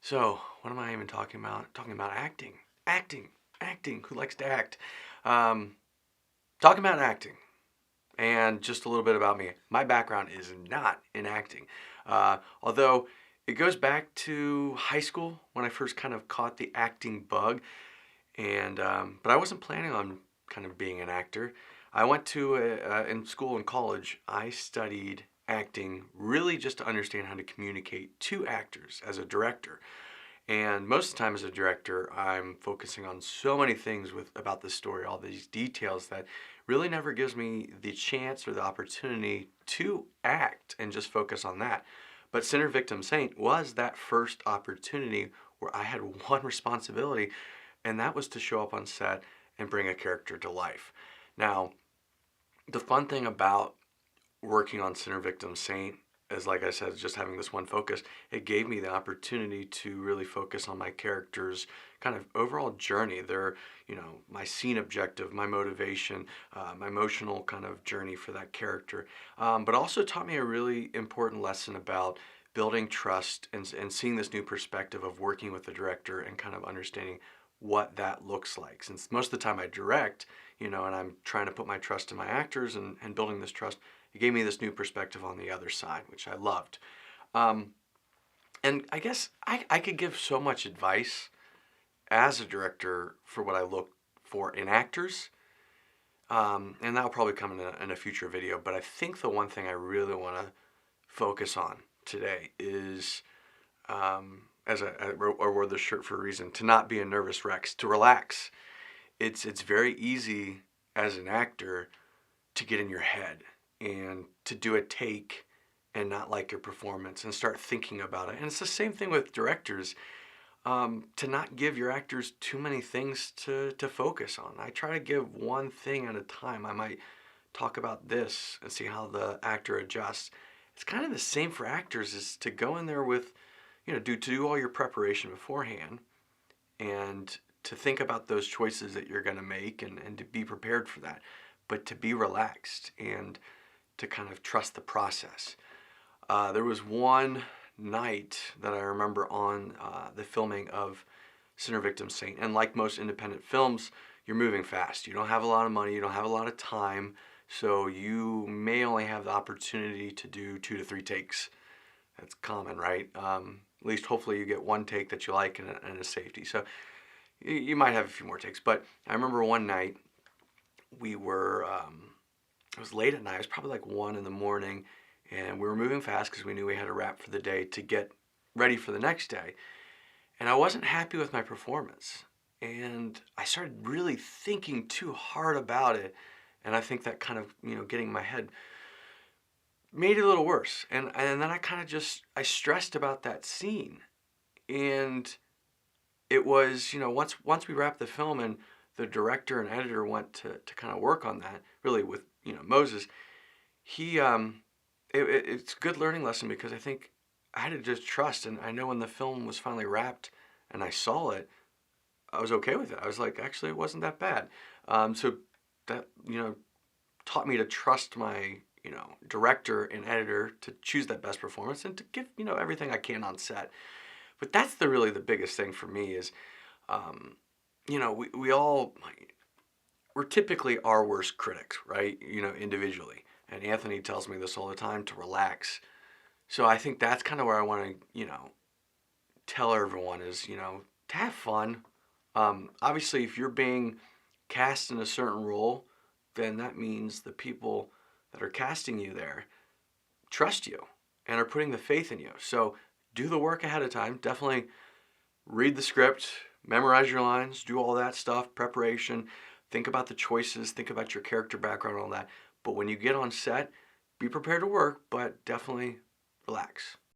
So, what am I even talking about? Talking about acting. Acting. Acting. Who likes to act? Um, Talking about acting. And just a little bit about me. My background is not in acting. Although it goes back to high school when I first kind of caught the acting bug. But I wasn't planning on kind of being an actor. I went to, in school and college, I studied acting really just to understand how to communicate to actors as a director. And most of the time as a director, I'm focusing on so many things about this story, all these details that really never gives me the chance or the opportunity to act and just focus on that. But Sinner Victim Saint was that first opportunity where I had one responsibility, and that was to show up on set and bring a character to life. Now, the fun thing about working on Sinner Victim Saint is, like I said, just having this one focus. It gave me the opportunity to really focus on my character's kind of overall journey, their, my scene objective, my motivation, my emotional kind of journey for that character. But also taught me a really important lesson about building trust and seeing this new perspective of working with the director and kind of understanding what that looks like. Since most of the time I direct, and I'm trying to put my trust in my actors and building this trust, it gave me this new perspective on the other side, which I loved. Um, and I guess I could give so much advice as a director for what I look for in actors. And that'll probably come in a future video. But I think the one thing I really want to focus on today is, I wore this shirt for a reason, to not be a nervous wreck, to relax. It's very easy as an actor to get in your head and to do a take and not like your performance and start thinking about it. And it's the same thing with directors, to not give your actors too many things to focus on. I try to give one thing at a time. I might talk about this and see how the actor adjusts. It's kind of the same for actors, is to go in there with, to do all your preparation beforehand and to think about those choices that you're going to make and to be prepared for that, but to be relaxed and to kind of trust the process. There was one night that I remember on the filming of Sinner Victim Saint, and like most independent films, you're moving fast. You don't have a lot of money, you don't have a lot of time, so you may only have the opportunity to do 2 to 3 takes. That's common, right? At least hopefully you get one take that you like and a safety. So you might have a few more takes. But I remember one night we were, it was late at night. It was probably like 1 in the morning, and we were moving fast because we knew we had a wrap for the day to get ready for the next day. And I wasn't happy with my performance. And I started really thinking too hard about it. And I think that kind of, getting my head made it a little worse. And then I kind of I stressed about that scene. And it was, once we wrapped the film and the director and editor went to kind of work on that, really with, Moses, he, it's a good learning lesson, because I think I had to just trust. And I know when the film was finally wrapped and I saw it, I was okay with it. I was like, actually, it wasn't that bad. So that, taught me to trust my, director and editor to choose that best performance and to give, everything I can on set. But that's really the biggest thing for me is, we're typically our worst critics, right? Individually. And Anthony tells me this all the time, to relax. So I think that's kind of where I want to, tell everyone is, to have fun. Obviously, if you're being cast in a certain role, then that means the people that are casting you there trust you and are putting the faith in you. So do the work ahead of time. Definitely read the script, memorize your lines, do all that stuff, preparation, think about the choices, think about your character background, all that. But when you get on set, be prepared to work, but definitely relax.